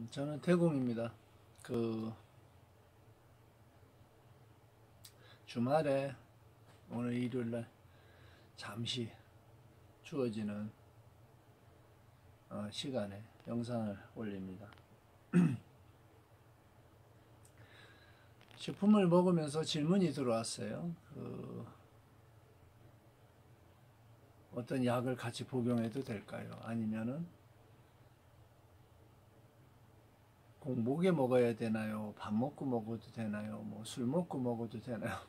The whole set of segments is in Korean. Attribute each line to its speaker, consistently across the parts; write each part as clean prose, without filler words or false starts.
Speaker 1: 저는 태공입니다. 주말에 오늘 일요일날 잠시 주어지는 시간에 영상을 올립니다. 식품을 먹으면서 질문이 들어왔어요. 어떤 약을 같이 복용해도 될까요? 아니면은 공복에 먹어야 되나요? 밥 먹고 먹어도 되나요? 뭐 술 먹고 먹어도 되나요?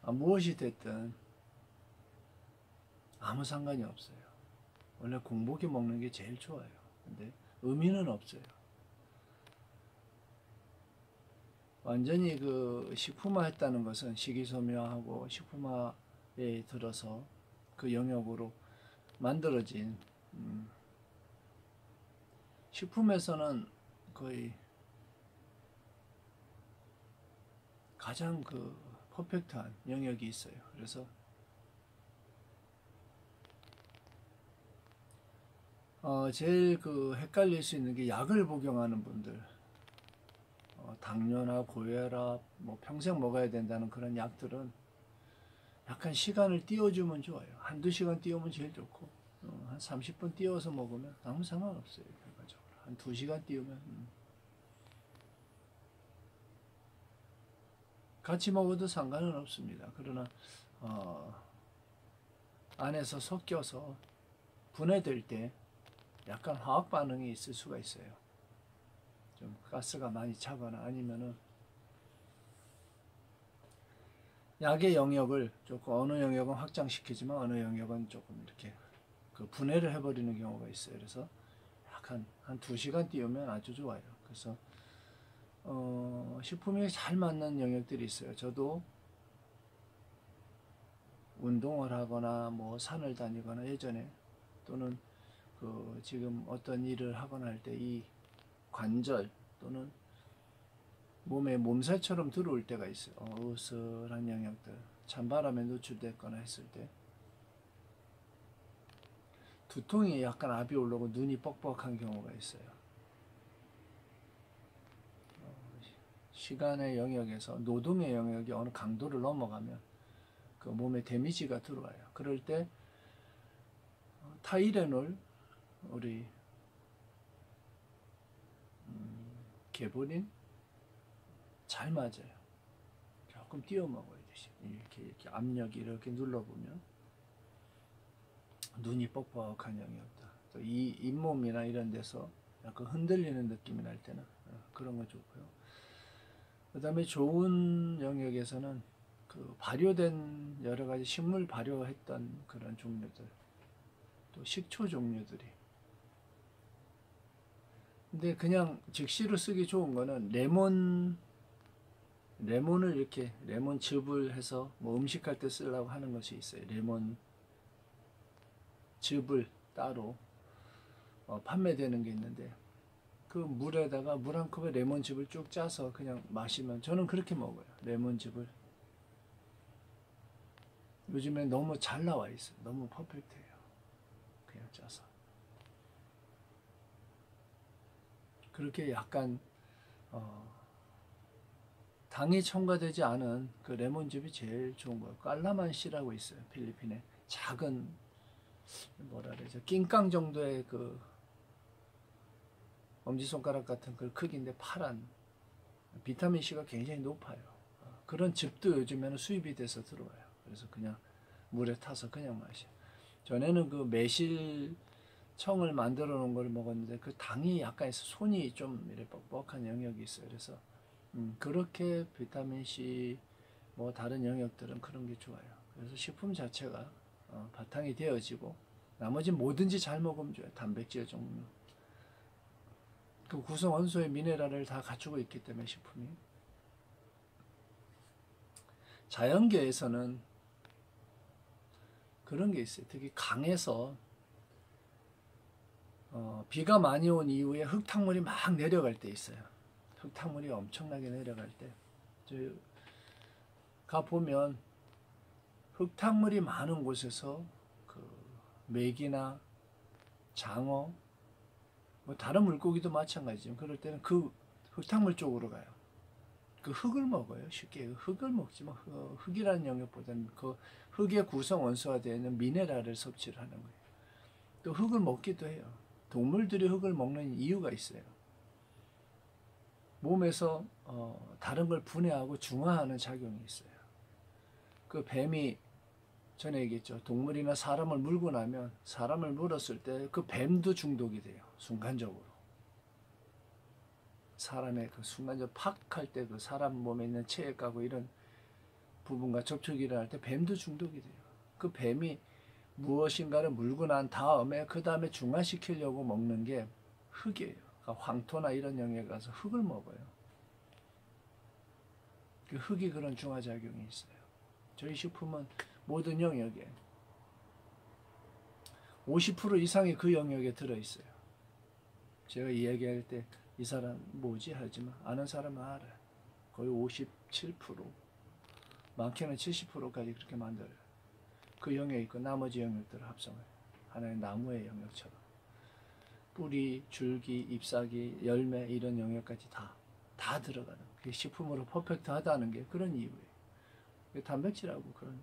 Speaker 1: 무엇이 됐든 아무 상관이 없어요. 원래 공복에 먹는 게 제일 좋아요. 근데 의미는 없어요. 완전히 식품화 했다는 것은 식이섬유하고 식품화에 들어서 그 영역으로 만들어진 식품에서는 거의 가장 퍼펙트한 영역이 있어요. 그래서 제일 헷갈릴 수 있는 게 약을 복용하는 분들, 당뇨나 고혈압, 뭐 평생 먹어야 된다는 그런 약들은 약간 시간을 띄워주면 좋아요. 한두 시간 띄우면 제일 좋고, 한 30분 띄워서 먹으면 아무 상관없어요. 결과적으로. 한 2시간 띄우면. 같이 먹어도 상관은 없습니다. 그러나, 안에서 섞여서 분해될 때 약간 화학 반응이 있을 수가 있어요. 좀 가스가 많이 차거나 아니면은 약의 영역을 조금 어느 영역은 확장시키지만 어느 영역은 조금 이렇게 분해를 해버리는 경우가 있어요. 그래서 약간 한 2시간 띄우면 아주 좋아요. 그래서 식품이 잘 맞는 영역들이 있어요. 저도 운동을 하거나 뭐 산을 다니거나 예전에 또는 지금 어떤 일을 하거나 할 때 이 관절 또는 몸에 몸살처럼 들어올 때가 있어요. 으스한 영역들, 찬바람에 노출됐거나 했을 때 두통이 약간 압이 올라오고 눈이 뻑뻑한 경우가 있어요. 시간의 영역에서 노동의 영역이 어느 강도를 넘어가면 그 몸에 데미지가 들어와요. 그럴 때 타이레놀, 우리 개보린 잘 맞아요. 조금 띄워 먹어야 되지. 이렇게 압력이 이렇게 눌러보면 눈이 뻑뻑한 영역다. 또 이 잇몸이나 이런 데서 약간 흔들리는 느낌이 날 때는 그런 거 좋고요. 그 다음에 좋은 영역에서는 발효된 여러 가지 식물 발효했던 그런 종류들, 또 식초 종류들이. 근데 그냥 즉시로 쓰기 좋은 거는 레몬을 이렇게 레몬즙을 해서 뭐 음식할 때 쓰려고 하는 것이 있어요. 레몬즙을 따로 판매되는 게 있는데 그 물에다가 물 한 컵에 레몬즙을 쭉 짜서 그냥 마시면, 저는 그렇게 먹어요. 레몬즙을. 요즘에 너무 잘 나와 있어요. 너무 퍼펙트해요. 그냥 짜서. 그렇게 약간 당이 첨가되지 않은 그 레몬즙이 제일 좋은 거예요. 깔라만시라고 있어요. 필리핀에 작은 뭐라 그러죠? 낑깡 정도의 엄지손가락 같은 그 크기인데 파란 비타민 C가 굉장히 높아요. 그런 즙도 요즘에는 수입이 돼서 들어와요. 그래서 그냥 물에 타서 그냥 마셔요. 전에는 매실청을 만들어 놓은 걸 먹었는데 그 당이 약간 있어 손이 좀 이렇게 뻑뻑한 영역이 있어요. 그래서 그렇게 비타민 C 뭐 다른 영역들은 그런 게 좋아요. 그래서 식품 자체가 바탕이 되어지고 나머지 뭐든지 잘 먹으면 좋아요. 단백질 종류. 그 구성 원소의 미네랄을 다 갖추고 있기 때문에 식품이. 자연계에서는 그런 게 있어요. 특히 강에서 비가 많이 온 이후에 흙탕물이 막 내려갈 때 있어요. 흙탕물이 엄청나게 내려갈 때 가 보면 흙탕물이 많은 곳에서 메기나 장어, 뭐 다른 물고기도 마찬가지지만 그럴 때는 그 흙탕물 쪽으로 가요. 그 흙을 먹어요. 쉽게 흙을 먹지만 흙이라는 영역보다는 그 흙의 구성 원소가 되어 있는 미네랄을 섭취를 하는 거예요. 또 흙을 먹기도 해요. 동물들이 흙을 먹는 이유가 있어요. 몸에서 다른 걸 분해하고 중화하는 작용이 있어요. 그 뱀이 전에 얘기했죠. 동물이나 사람을 물고 나면 사람을 물었을 때 그 뱀도 중독이 돼요. 순간적으로. 사람의 그 순간적으로 팍 할 때 그 사람 몸에 있는 체액하고 이런 부분과 접촉이 일어날 때 뱀도 중독이 돼요. 그 뱀이 무엇인가를 물고 난 다음에 그 다음에 중화시키려고 먹는 게 흙이에요. 그러니까 황토나 이런 영역에 가서 흙을 먹어요. 그 흙이 그런 중화작용이 있어요. 저희 식품은 모든 영역에 50% 이상이 그 영역에 들어있어요. 제가 이야기할 때 이 사람 뭐지 하지만 아는 사람은 알아요. 거의 57%, 많게는 70%까지 그렇게 만들어요. 그 영역이 있고 나머지 영역들을 합성해요. 하나의 나무의 영역처럼. 뿌리, 줄기, 잎사귀, 열매 이런 영역까지 다 들어가는 그게 식품으로 퍼펙트하다는 게 그런 이유예요. 단백질하고 그런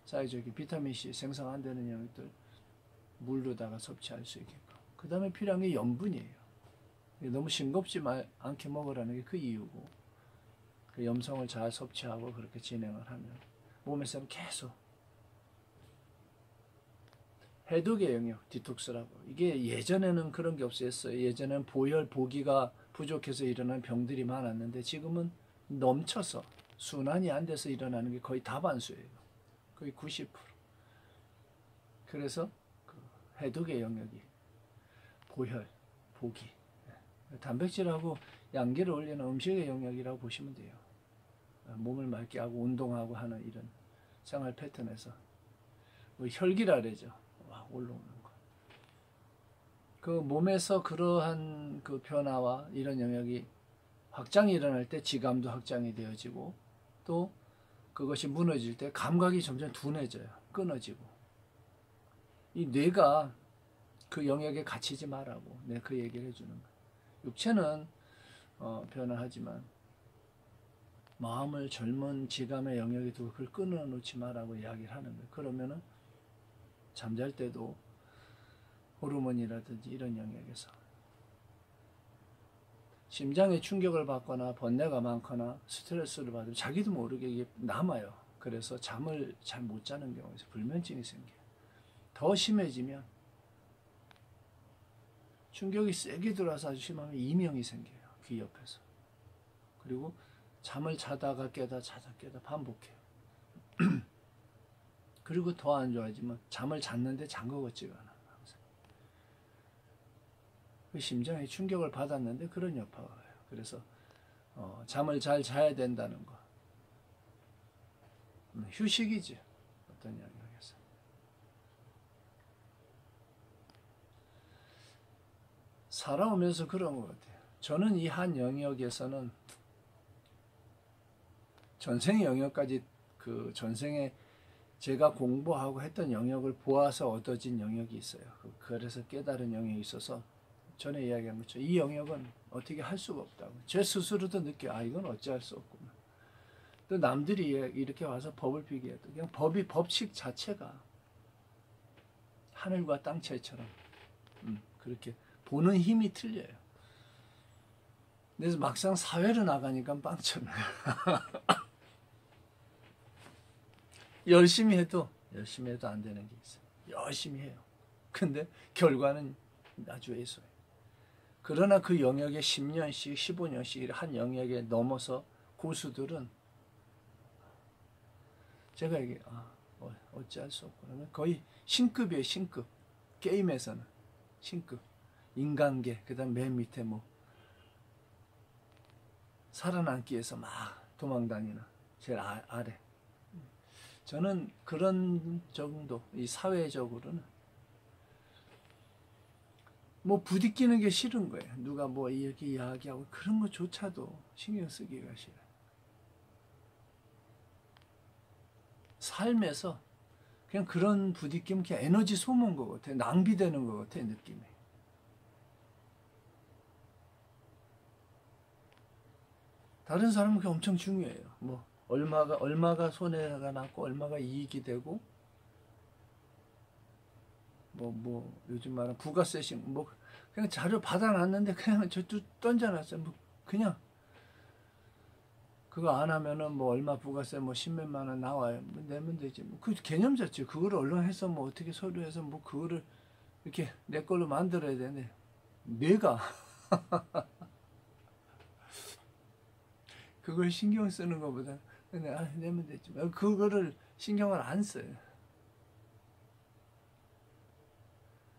Speaker 1: 사회적인 비타민C 생성 안 되는 영역들 물로다가 섭취할 수 있게끔. 그 다음에 필요한 게 염분이에요. 너무 싱겁지 않게 먹으라는 게 그 이유고, 그 염성을 잘 섭취하고 그렇게 진행을 하면 몸에서는 계속 해독의 영역, 디톡스라고. 이게 예전에는 그런 게 없었어요. 예전에는 보혈, 보기가 부족해서 일어난 병들이 많았는데 지금은 넘쳐서 순환이 안 돼서 일어나는 게 거의 다반수예요. 거의 90%. 그래서 그 해독의 영역이 보혈, 보기, 단백질하고 양기를 올리는 음식의 영역이라고 보시면 돼요. 몸을 맑게 하고 운동하고 하는 이런 생활 패턴에서 뭐 혈기라 그러죠. 올라오는 거. 그 몸에서 그러한 그 변화와 이런 영역이 확장이 일어날 때 지감도 확장이 되어지고, 또 그것이 무너질 때 감각이 점점 둔해져요. 끊어지고. 이 뇌가 그 영역에 갇히지 말라고 그 얘기를 해주는 거예요. 육체는 변화하지만 마음을 젊은 지감의 영역에 두고 그걸 끊어놓지 말라고 이야기를 하는 거예요. 그러면은 잠잘 때도 호르몬이라든지 이런 영역에서 심장에 충격을 받거나 번뇌가 많거나 스트레스를 받으면 자기도 모르게 이게 남아요. 그래서 잠을 잘 못 자는 경우에서 불면증이 생겨요. 더 심해지면 충격이 세게 들어와서 아주 심하면 이명이 생겨요. 귀 옆에서. 그리고 잠을 자다가 깨다 반복해요. 그리고 더 안 좋아지면 잠을 잤는데 잔 것 같지가 않아. 항상. 그 심장에 충격을 받았는데 그런 여파가 와요. 그래서 잠을 잘 자야 된다는 거. 휴식이지. 어떤 영역에서. 살아오면서 그런 것 같아요. 저는 이 한 영역에서는 전생의 영역까지 그 전생에 제가 공부하고 했던 영역을 보아서 얻어진 영역이 있어요. 그래서 깨달은 영역이 있어서 전에 이야기한 것처럼 이 영역은 어떻게 할 수가 없다고. 제 스스로도 느껴요. 이건 어찌할 수 없구나. 또 남들이 이렇게 와서 법을 비교해도 그냥 법칙 자체가 하늘과 땅 차이처럼 그렇게 보는 힘이 틀려요. 그래서 막상 사회로 나가니까 빵쳐요. 열심히 해도 안 되는 게 있어요. 열심히 해요. 근데 결과는 아주 애소해요. 그러나 그 영역에 10년씩 15년씩 한 영역에 넘어서 고수들은 제가 이게 어찌할 수 없구나. 거의 신급이에요. 신급. 게임에서는 신급. 인간계, 그 다음 맨 밑에 뭐 살아남기 위해서 막 도망다니는 제일 아래. 저는 그런 정도, 이 사회적으로는 뭐 부딪히는 게 싫은 거예요. 누가 뭐 이렇게 이야기하고 그런 것조차도 신경 쓰기가 싫어요. 삶에서 그냥 그런 부딪힘 그냥 에너지 소모인 것 같아요. 낭비되는 것 같아요, 느낌이. 다른 사람은 그게 엄청 중요해요. 뭐 얼마가 손해가 났고 얼마가 이익이 되고 뭐 요즘 말하는 부가세 뭐 그냥 자료 받아놨는데 그냥 저쪽 던져놨어요. 뭐 그냥 그거 안 하면은 뭐 얼마 부가세 뭐 십몇만 원 나와요. 뭐 내면 되지. 뭐 그 개념 자체 그거를 언론해서 뭐 어떻게 서류해서 뭐 그거를 이렇게 내 걸로 만들어야 되는데 내가 그걸 신경 쓰는 것보다 그냥 내면 되지. 그거를 신경을 안 써요.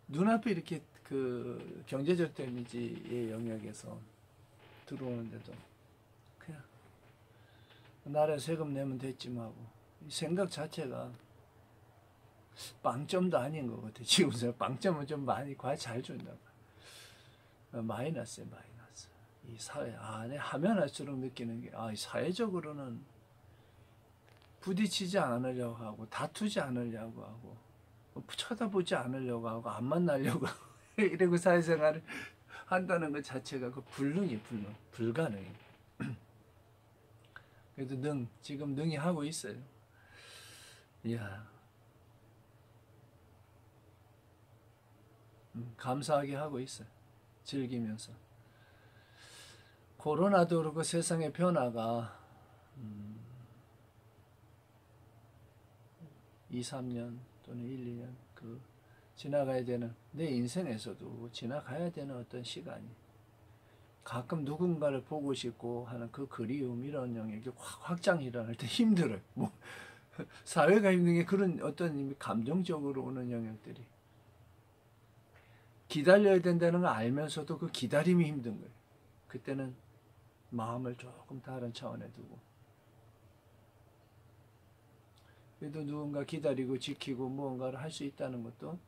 Speaker 1: 눈앞에 이렇게 그 경제적 데미지의 영역에서 들어오는데도 그냥 나라에 세금 내면 됐지 하고 생각 자체가 빵점도 아닌 것 같아. 지금 빵점은 좀 많이 잘 준다. 마이너스에 마이너스. 이 사회 안에 하면 할수록 느끼는 게 사회적으로는 부딪히지 않으려고 하고 다투지 않으려고 하고 쳐다보지 않으려고 하고 안 만나려고 하고 이러고 사회생활을 한다는 것 자체가 그 불가능해. 그래도 지금 능히 하고 있어요. 이야, 감사하게 하고 있어요. 즐기면서. 코로나도 그렇고 세상의 변화가 2, 3년 또는 1, 2년 지나가야 되는 내 인생에서도 지나가야 되는 어떤 시간이 가끔 누군가를 보고 싶고 하는 그 그리움 이런 영역이 확장이 일어날 때 힘들어요. 뭐 사회가 힘든 게 그런 어떤 감정적으로 오는 영역들이 기다려야 된다는 걸 알면서도 그 기다림이 힘든 거예요. 그때는 마음을 조금 다른 차원에 두고 그래도 누군가 기다리고 지키고 무언가를 할 수 있다는 것도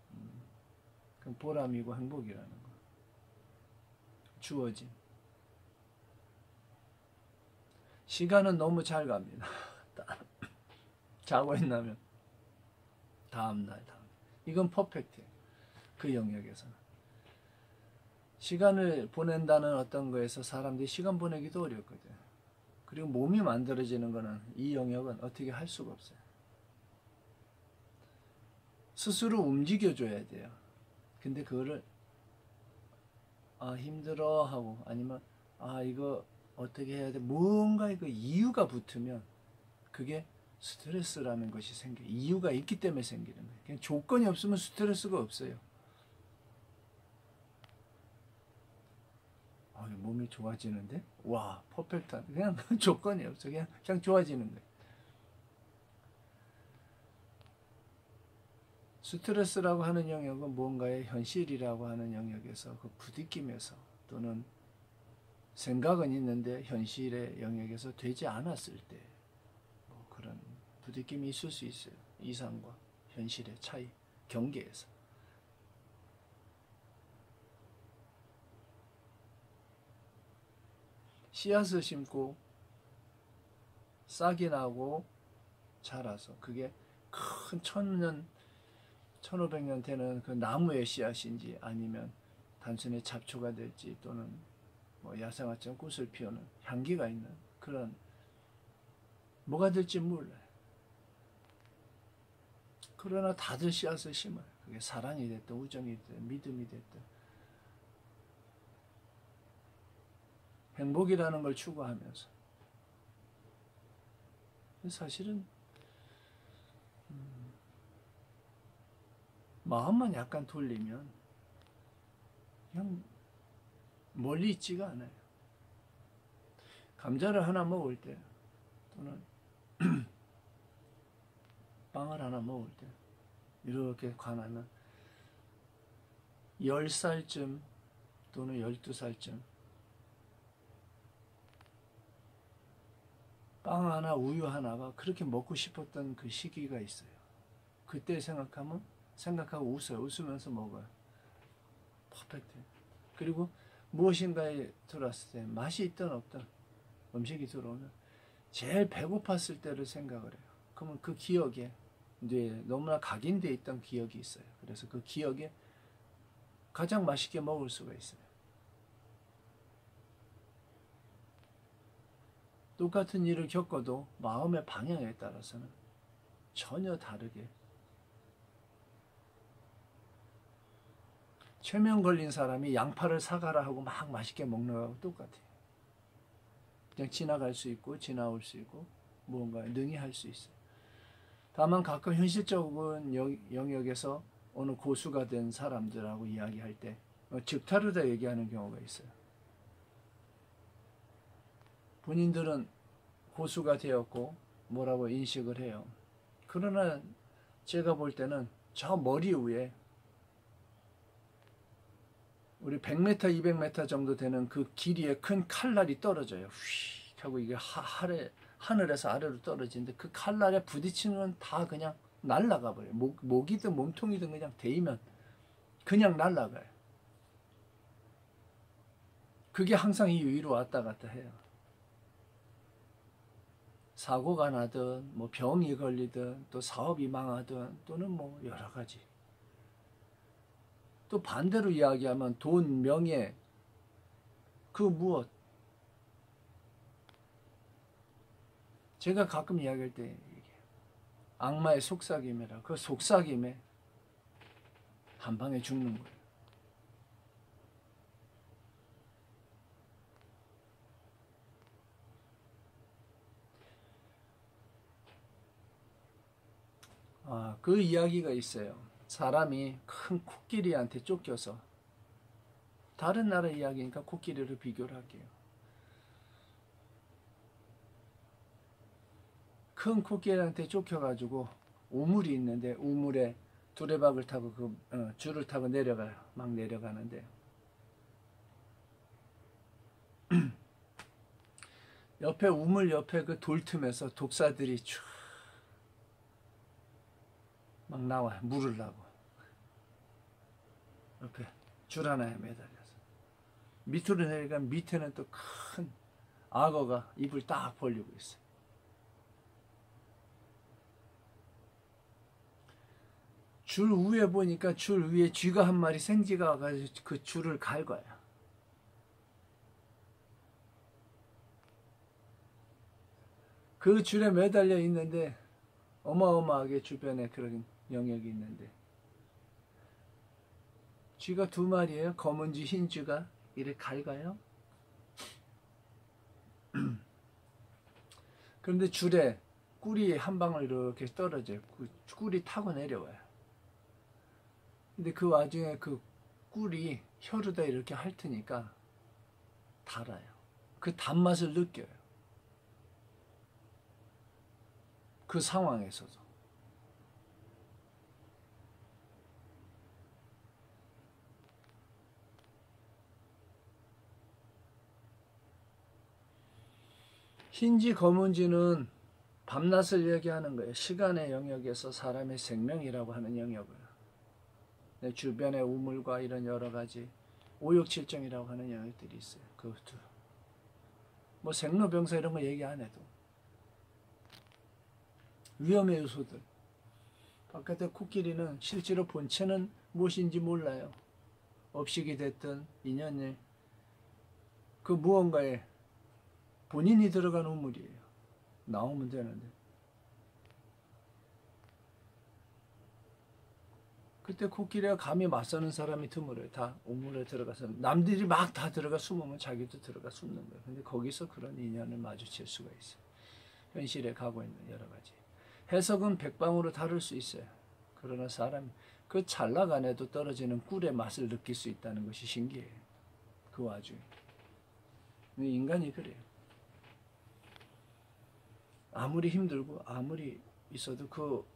Speaker 1: 보람이고 행복이라는 거. 주어진 시간은 너무 잘 갑니다. 자고 있나면 다음날 이건 퍼펙트예요. 그 영역에서는 시간을 보낸다는 어떤 거에서 사람들이 시간 보내기도 어렵거든. 그리고 몸이 만들어지는 거는 이 영역은 어떻게 할 수가 없어요. 스스로 움직여줘야 돼요. 근데 그거를 힘들어 하고 아니면 이거 어떻게 해야 돼 뭔가 이거 이유가 붙으면 그게 스트레스라는 것이 생겨요. 이유가 있기 때문에 생기는 거예요. 그냥 조건이 없으면 스트레스가 없어요. 몸이 좋아지는데? 와, 퍼펙트한. 그냥 조건이 없어. 그냥 좋아지는 거예요. 스트레스라고 하는 영역은 무언가의 현실이라고 하는 영역에서 그 부딪힘에서 또는 생각은 있는데 현실의 영역에서 되지 않았을 때 그런 부딪힘이 있을 수 있어요. 이상과 현실의 차이, 경계에서. 씨앗을 심고 싹이 나고 자라서 그게 큰 1000년, 1500년 되는 그 나무의 씨앗인지 아니면 단순히 잡초가 될지 또는 야생화처럼 꽃을 피우는 향기가 있는 그런 뭐가 될지 몰라요. 그러나 다들 씨앗을 심어요. 그게 사랑이 됐든 우정이 됐든 믿음이 됐든 행복이라는 걸 추구하면서 사실은 마음만 약간 돌리면 그냥 멀리 있지가 않아요. 감자를 하나 먹을 때 또는 빵을 하나 먹을 때 이렇게 관하면 10살쯤 또는 12살쯤 빵 하나 우유 하나가 그렇게 먹고 싶었던 그 시기가 있어요. 그때 생각하고 웃어요. 웃으면서 먹어요. 퍼펙트. 그리고 무엇인가에 들어왔을 때 맛이 있든 없든 음식이 들어오면 제일 배고팠을 때를 생각을 해요. 그러면 그 기억에 이제 너무나 각인되어 있던 기억이 있어요. 그래서 그 기억에 가장 맛있게 먹을 수가 있어요. 똑같은 일을 겪어도 마음의 방향에 따라서는 전혀 다르게. 최면 걸린 사람이 양파를 사가라 하고 막 맛있게 먹는 거하고 똑같아요. 그냥 지나갈 수 있고 지나올 수 있고 무언가 능히 할 수 있어요. 다만 가끔 현실적인 영역에서 어느 고수가 된 사람들하고 이야기할 때 즉다르다 얘기하는 경우가 있어요. 본인들은 고수가 되었고 뭐라고 인식을 해요. 그러나 제가 볼 때는 저 머리 위에 우리 100m, 200m 정도 되는 그 길이의 큰 칼날이 떨어져요. 휙 하고 이게 하늘에서 아래로 떨어지는데 그 칼날에 부딪히는 건 다 그냥 날아가 버려요. 목이든 몸통이든 그냥 데이면 그냥 날아가요. 그게 항상 이 위로 왔다 갔다 해요. 사고가 나든 뭐 병이 걸리든 또 사업이 망하든 또는 뭐 여러 가지. 또 반대로 이야기하면 돈, 명예, 그 무엇. 제가 가끔 이야기할 때 악마의 속삭임이라 그 속삭임에 한 방에 죽는 거예요. 그 이야기가 있어요. 사람이 큰 코끼리한테 쫓겨서, 다른 나라 이야기니까 코끼리를 비교를 할게요. 큰 코끼리한테 쫓겨가지고 우물이 있는데 우물에 두레박을 타고 줄을 타고 내려가요. 막 내려가는데 옆에 우물 옆에 그 돌 틈에서 독사들이 쭉 막 나와요. 물으려고. 옆에 줄 하나에 매달려서 밑으로 내려가면 밑에는 또 큰 악어가 입을 딱 벌리고 있어요. 줄 위에 보니까 줄 위에 쥐가 한 마리 생쥐가 와가지고 그 줄을 갈거야. 그 줄에 매달려 있는데 어마어마하게 주변에 그런 영역이 있는데 쥐가 두 마리예요. 검은 쥐, 흰 쥐가 이렇게 갈가요. 그런데 줄에 꿀이 한 방울 이렇게 떨어져요. 그 꿀이 타고 내려와요. 근데 그 와중에 그 꿀이 혀로다 이렇게 핥으니까 달아요. 그 단맛을 느껴요. 그 상황에서도. 흰지 검은지는 밤낮을 얘기하는 거예요. 시간의 영역에서 사람의 생명이라고 하는 영역을. 주변의 우물과 이런 여러 가지 오욕칠정이라고 하는 영역들이 있어요. 그것도 뭐 생로병사 이런 거 얘기 안 해도 위험의 요소들. 바깥의 코끼리는 실제로 본체는 무엇인지 몰라요. 업식이 됐든 인연이 그 무언가에 본인이 들어간 우물이에요. 나오면 되는데. 그때 코끼리가 감히 맞서는 사람이 드물어요. 다 우물에 들어가서 남들이 막 다 들어가 숨으면 자기도 들어가 숨는 거예요. 근데 거기서 그런 인연을 마주칠 수가 있어요. 현실에 가고 있는 여러 가지. 해석은 백방으로 다를 수 있어요. 그러나 사람이 그 찰나 안에도 떨어지는 꿀의 맛을 느낄 수 있다는 것이 신기해요. 그 와중에. 인간이 그래요. 아무리 힘들고 아무리 있어도 그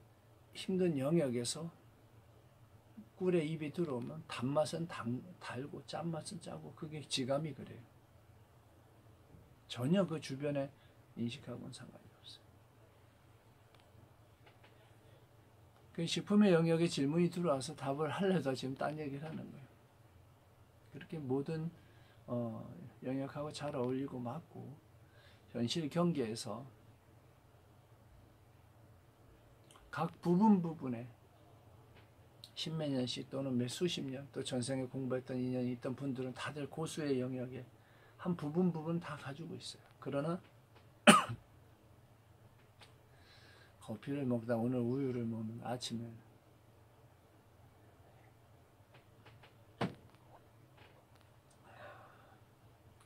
Speaker 1: 힘든 영역에서 꿀에 입이 들어오면 단맛은 달고 짠맛은 짜고 그게 지감이 그래요. 전혀 그 주변에 인식하고는 상관이 없어요. 그 식품의 영역에 질문이 들어와서 답을 하려다 지금 딴 얘기를 하는 거예요. 그렇게 모든 영역하고 잘 어울리고 맞고 현실 경계에서 각 부분에 십몇 년씩 또는 몇 수십 년 또 전생에 공부했던 인연이 있던 분들은 다들 고수의 영역에 한 부분 다 가지고 있어요. 그러나 커피를 먹다 오늘 우유를 먹는 아침에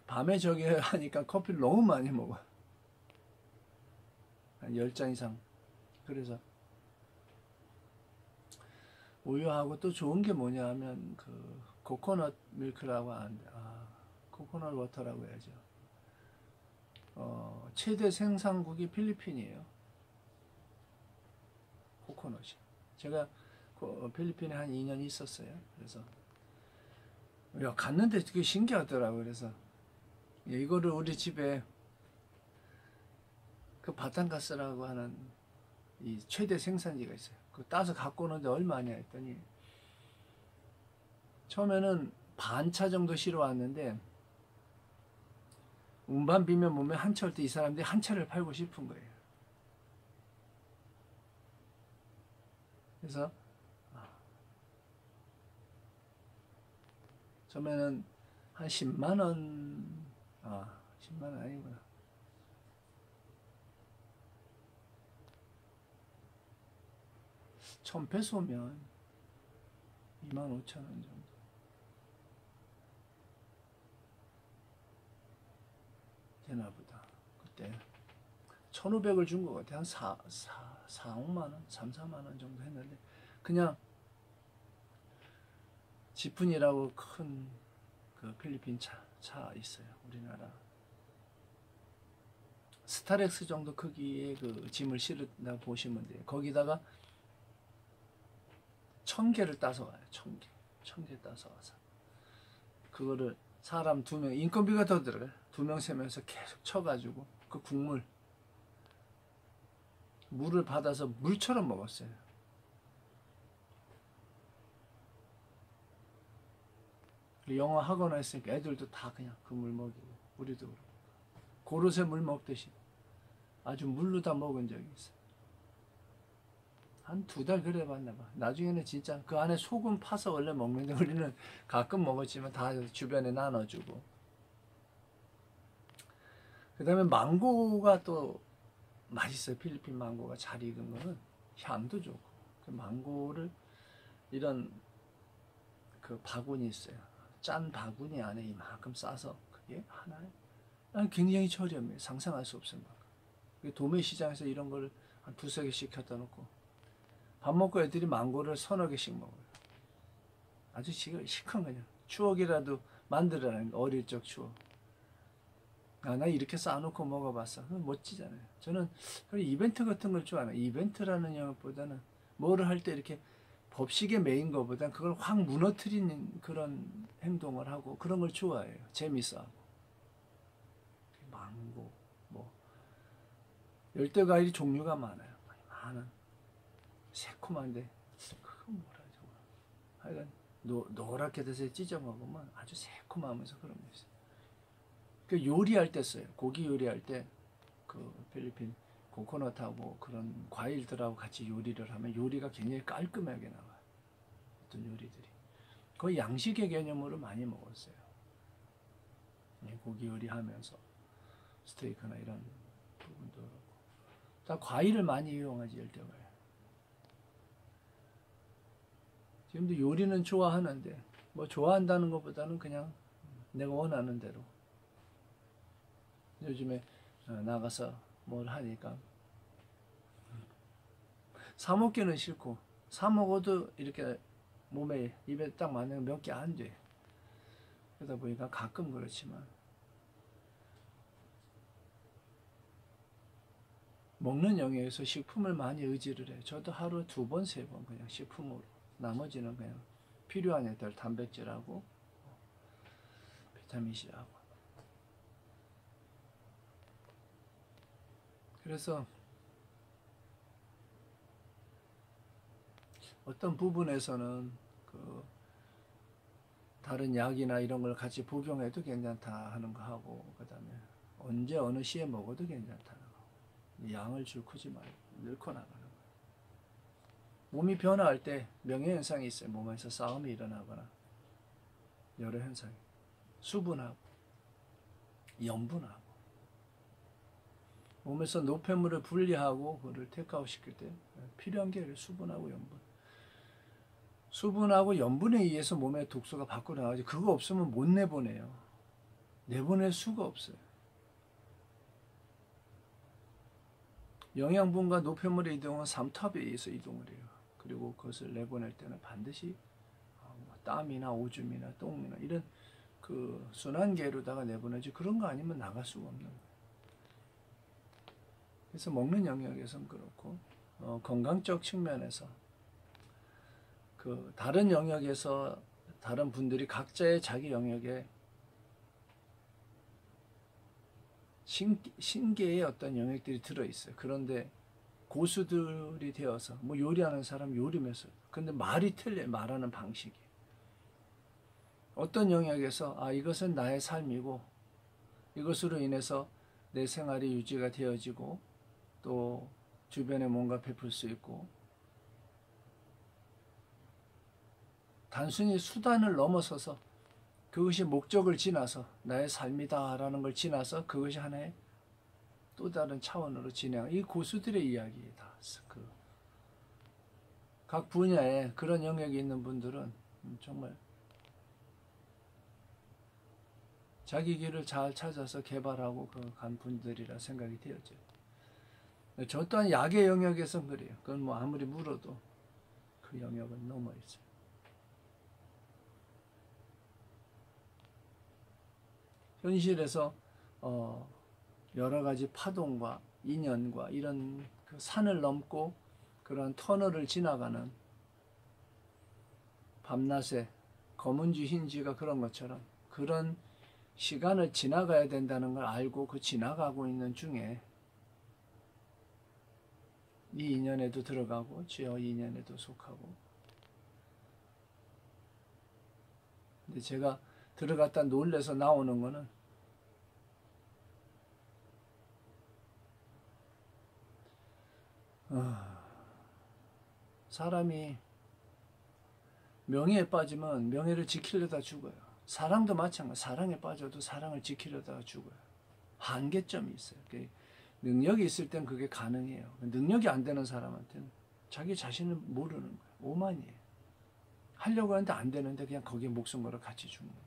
Speaker 1: 밤에 저기 하니까 커피를 너무 많이 먹어. 한 10잔 이상. 그래서 우유하고 또 좋은 게 뭐냐 하면 그 코코넛 밀크라고 하는데 코코넛 워터라고 해야죠. 최대 생산국이 필리핀이에요. 코코넛이. 제가 필리핀에 한 2년 있었어요. 그래서 갔는데 되게 신기하더라고요. 그래서 이거를 우리 집에 그 바탄가스라고 하는 이 최대 생산지가 있어요. 그 따서 갖고 오는데 얼마냐 했더니 처음에는 반차 정도 실어 왔는데 운반 비면 몸에 한 차 올 때 이 사람들이 한 차를 팔고 싶은 거예요. 그래서 처음에는 한 10만 원 10만 원 아니구나. 1000페소면 25,000원 정도. 되나 보다. 그때 1,500을 준 것 같아. 한 4-5만 원, 3-4만 원 정도 했는데 그냥 지푼이라고 큰 그 필리핀 차 있어요. 우리나라 스타렉스 정도 크기의 그 짐을 실은다 보시면 돼요. 거기다가 1,000개를 따서 와요. 1,000개 따서 와서 그거를 사람 2명, 인건비가 더 들어가요. 2명, 3명에서 계속 쳐가지고 그 물을 받아서 물처럼 먹었어요. 영어 학원 했으니까 애들도 다 그냥 그 물 먹이고 우리도 그렇고 고로쇠 물 먹듯이 아주 물로 다 먹은 적이 있어요. 한 2달 그래 봤나 봐. 나중에는 진짜 그 안에 소금 파서 원래 먹는데 우리는 가끔 먹었지만 다 주변에 나눠주고. 그 다음에 망고가 또 맛있어요. 필리핀 망고가 잘 익은 거는 향도 좋고. 그 망고를 이런 그 바구니 있어요. 짠 바구니 안에 이만큼 싸서 그게 하나에 굉장히 저렴해요. 상상할 수 없을 만큼. 도매 시장에서 이런 거를 한 2-3개씩 갖다 놓고 밥 먹고 애들이 망고를 1-2개씩 먹어요. 아주 시큰 그냥 추억이라도 만들어라는 거. 어릴 적 추억. 나 이렇게 싸놓고 먹어봤어. 그건 멋지잖아요. 저는 이벤트 같은 걸 좋아해요. 이벤트라는 영역보다는 뭐를 할 때 이렇게 법식에 매인 것보다 그걸 확 무너뜨리는 그런 행동을 하고 그런 걸 좋아해요. 재밌어하고. 망고, 열대과일이 종류가 많아요. 많은. 새콤한데 그건 뭐라 하죠? 하여간 노랗게 돼서 찢어 먹으면 아주 새콤하면서 그런 게 있어요. 그 요리할 때 써요. 고기 요리할 때 그 필리핀 코코넛하고 그런 과일들하고 같이 요리를 하면 요리가 굉장히 깔끔하게 나와요. 어떤 요리들이 거의 양식의 개념으로 많이 먹었어요. 고기 요리하면서 스테이크나 이런 부분도 그렇고 다 과일을 많이 이용하지. 열대과일. 지금도 요리는 좋아하는데 뭐 좋아한다는 것보다는 그냥 내가 원하는 대로 요즘에 나가서 뭘 하니까 사 먹기는 싫고 사 먹어도 이렇게 몸에 입에 딱 맞는 몇 개 안 돼. 그러다 보니까 가끔 그렇지만 먹는 영역에서 식품을 많이 의지를 해요. 저도 하루에 2번, 3번 그냥 식품으로. 나머지는 그냥 필요한 애들 단백질하고 비타민C하고. 그래서 어떤 부분에서는 그 다른 약이나 이런 걸 같이 복용해도 괜찮다 하는 거 하고, 그 다음에 언제 어느 시에 먹어도 괜찮다는 거. 양을 줄이지 말고 늘고 나가는 거예요. 몸이 변화할 때 명예현상이 있어요. 몸에서 싸움이 일어나거나 여러 현상이. 수분하고 염분하고 몸에서 노폐물을 분리하고 그를 테이크아웃 시킬 때 필요한 게 수분하고 염분. 수분하고 염분에 의해서 몸의 독소가 밖으로 나가지 그거 없으면 못 내보내요. 내보낼 수가 없어요. 영양분과 노폐물의 이동은 삼투압에 의해서 이동을 해요. 그리고 그것을 내보낼 때는 반드시 땀이나 오줌이나 똥이나 이런 그 순환계로다가 내보내지 그런 거 아니면 나갈 수가 없는 거예요. 그래서 먹는 영역에서는 그렇고 건강적 측면에서 그 다른 영역에서 다른 분들이 각자의 자기 영역에 신계의 어떤 영역들이 들어있어요. 그런데 고수들이 되어서 뭐 요리하는 사람 요리면서 근데 말이 틀려요. 말하는 방식이. 어떤 영역에서 이것은 나의 삶이고 이것으로 인해서 내 생활이 유지가 되어지고 또 주변에 뭔가 베풀 수 있고 단순히 수단을 넘어서서 그것이 목적을 지나서 나의 삶이다라는 걸 지나서 그것이 하나의 또 다른 차원으로 진행. 이 고수들의 이야기다. 각 분야에 그런 영역이 있는 분들은 정말 자기 길을 잘 찾아서 개발하고 간 분들이라 생각이 되어져요. 저 또한 약의 영역에선 그래요. 그건 뭐 아무리 물어도 그 영역은 넘어 있어요. 현실에서 여러 가지 파동과 인연과 이런 그 산을 넘고 그런 터널을 지나가는 밤낮에 검은지 흰지가 그런 것처럼 그런 시간을 지나가야 된다는 걸 알고 그 지나가고 있는 중에 이 인연에도 들어가고 저 인연에도 속하고 근데 제가 들어갔다 놀래서 나오는 거는 사람이 명예에 빠지면 명예를 지키려다 죽어요. 사랑도 마찬가지. 사랑에 빠져도 사랑을 지키려다가 죽어요. 한계점이 있어요. 능력이 있을 땐 그게 가능해요. 능력이 안 되는 사람한테는 자기 자신을 모르는 거예요. 오만이에요. 하려고 하는데 안 되는데 그냥 거기에 목숨 걸어 같이 죽는 거예요.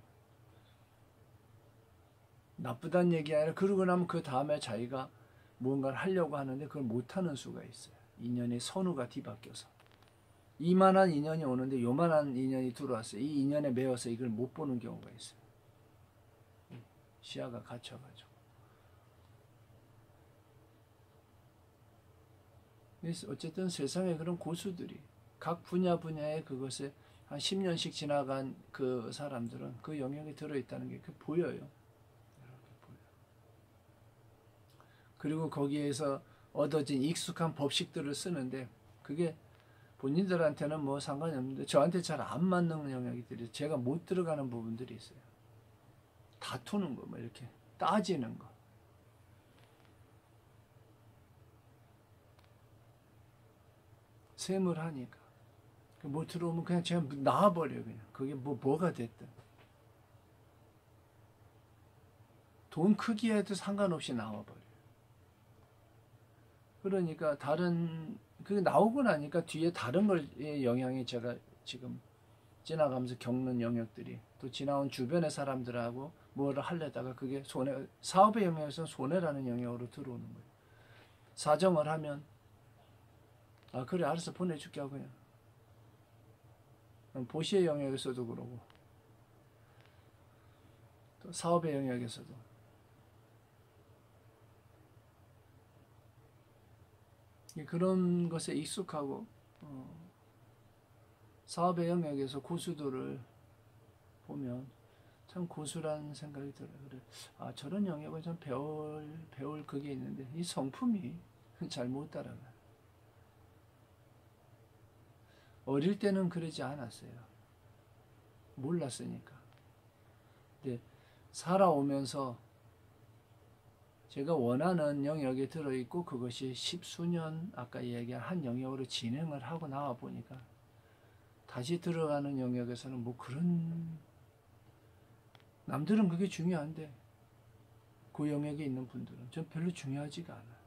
Speaker 1: 나쁘다는 얘기 아니라 그러고 나면 그 다음에 자기가 무언가를 하려고 하는데 그걸 못하는 수가 있어요. 인연의 선우가 뒤바뀌어서. 이만한 인연이 오는데 요만한 인연이 들어왔어요. 이 인연에 매여서 이걸 못 보는 경우가 있어요. 시야가 갇혀가지고. 어쨌든 세상에 그런 고수들이 각 분야에 그것에 한 10년씩 지나간 그 사람들은 그 영역에 들어있다는 게 보여요. 이렇게 보여요. 그리고 거기에서 얻어진 익숙한 법칙들을 쓰는데 그게 본인들한테는 뭐 상관이 없는데 저한테 잘 안 맞는 영역들이 제가 못 들어가는 부분들이 있어요. 다투는 거, 뭐 이렇게 따지는 거. 셈을 하니까. 뭐 들어오면 그냥 제가 나와버려요, 그냥. 그게 뭐가 됐든. 돈 크기에도 상관없이 나와버려요. 그러니까 그게 나오고 나니까 뒤에 다른 걸의 영향이 제가 지금 지나가면서 겪는 영역들이 또 지나온 주변의 사람들하고 뭐를 하려다가 그게 사업의 영역에서는 손해라는 영역으로 들어오는 거예요. 사정을 하면 그래 알아서 보내줄게 하고 그냥 보시의 영역에서도 그러고 또 사업의 영역에서도 그런 것에 익숙하고 사업의 영역에서 고수들을 보면 참 고수라는 생각이 들어요. 그래, 저런 영역을 좀 배울 그게 있는데 이 성품이 잘 못 따라가요. 어릴 때는 그러지 않았어요. 몰랐으니까. 근데 살아오면서 제가 원하는 영역에 들어있고 그것이 십수년 아까 얘기한 한 영역으로 진행을 하고 나와 보니까 다시 들어가는 영역에서는 뭐 그런 남들은 그게 중요한데 그 영역에 있는 분들은 전 별로 중요하지가 않아요.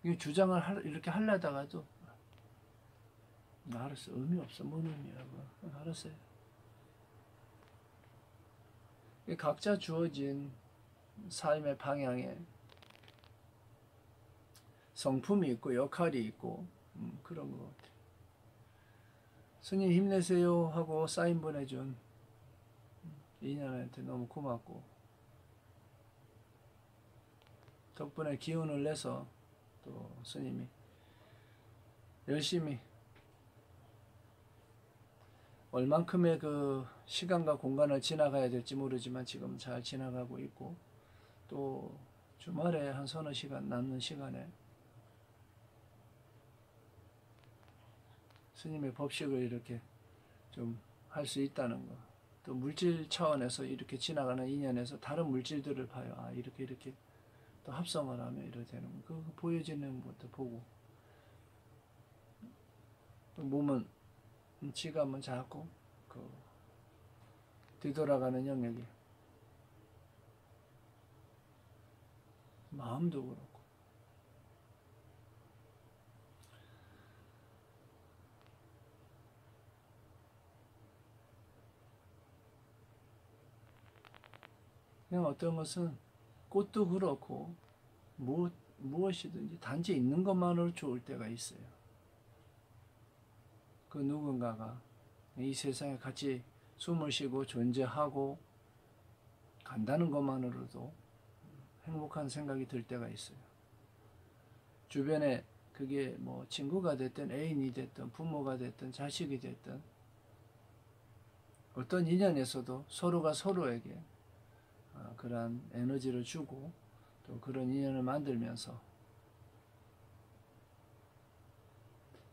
Speaker 1: 이 주장을 이렇게 하려다가도 알았어, 의미 없어, 뭔 의미라고. 알았어요. 각자 주어진 삶의 방향에 성품이 있고 역할이 있고 그런 것 같아요. 스님 힘내세요 하고 사인 보내준 인연한테 너무 고맙고, 덕분에 기운을 내서 또 스님이 열심히 얼만큼의 그 시간과 공간을 지나가야 될지 모르지만 지금 잘 지나가고 있고, 또 주말에 한 서너 시간 남는 시간에 스님의 법식을 이렇게 좀 할 수 있다는 거, 또 물질 차원에서 이렇게 지나가는 인연에서 다른 물질들을 봐요. 아, 이렇게 또 합성을 하면 이렇게 되는 거, 그 보여지는 것도 보고, 몸은 지감은 작고 그 뒤돌아가는 영역이 마음도 그렇고, 그냥 어떤 것은 꽃도 그렇고 무엇이든지 단지 있는 것만으로 좋을 때가 있어요. 그 누군가가 이 세상에 같이 숨을 쉬고 존재하고 간다는 것만으로도 행복한 생각이 들 때가 있어요. 주변에 그게 뭐 친구가 됐든 애인이 됐든 부모가 됐든 자식이 됐든 어떤 인연에서도 서로가 서로에게 그러한 에너지를 주고 또 그런 인연을 만들면서,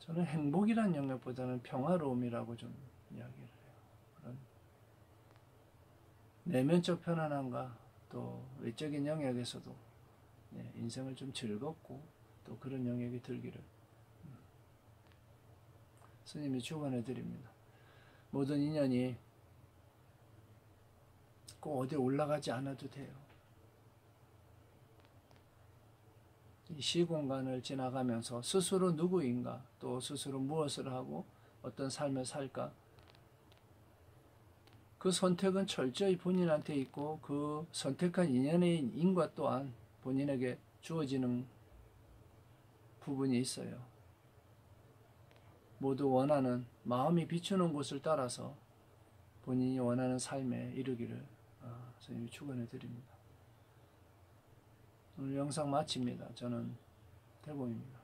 Speaker 1: 저는 행복이란 영역보다는 평화로움이라고 좀 이야기를 해요. 그런 내면적 편안함과 또 외적인 영역에서도 인생을 좀 즐겁고 또 그런 영역이 들기를 스님이 축원해 드립니다. 모든 인연이 꼭 어디 올라가지 않아도 돼요. 이 시공간을 지나가면서 스스로 누구인가, 또 스스로 무엇을 하고 어떤 삶을 살까, 그 선택은 철저히 본인한테 있고, 그 선택한 인연의 인과 또한 본인에게 주어지는 부분이 있어요. 모두 원하는, 마음이 비추는 곳을 따라서 본인이 원하는 삶에 이르기를 선생님이 축원해 드립니다. 오늘 영상 마칩니다. 저는 대범입니다.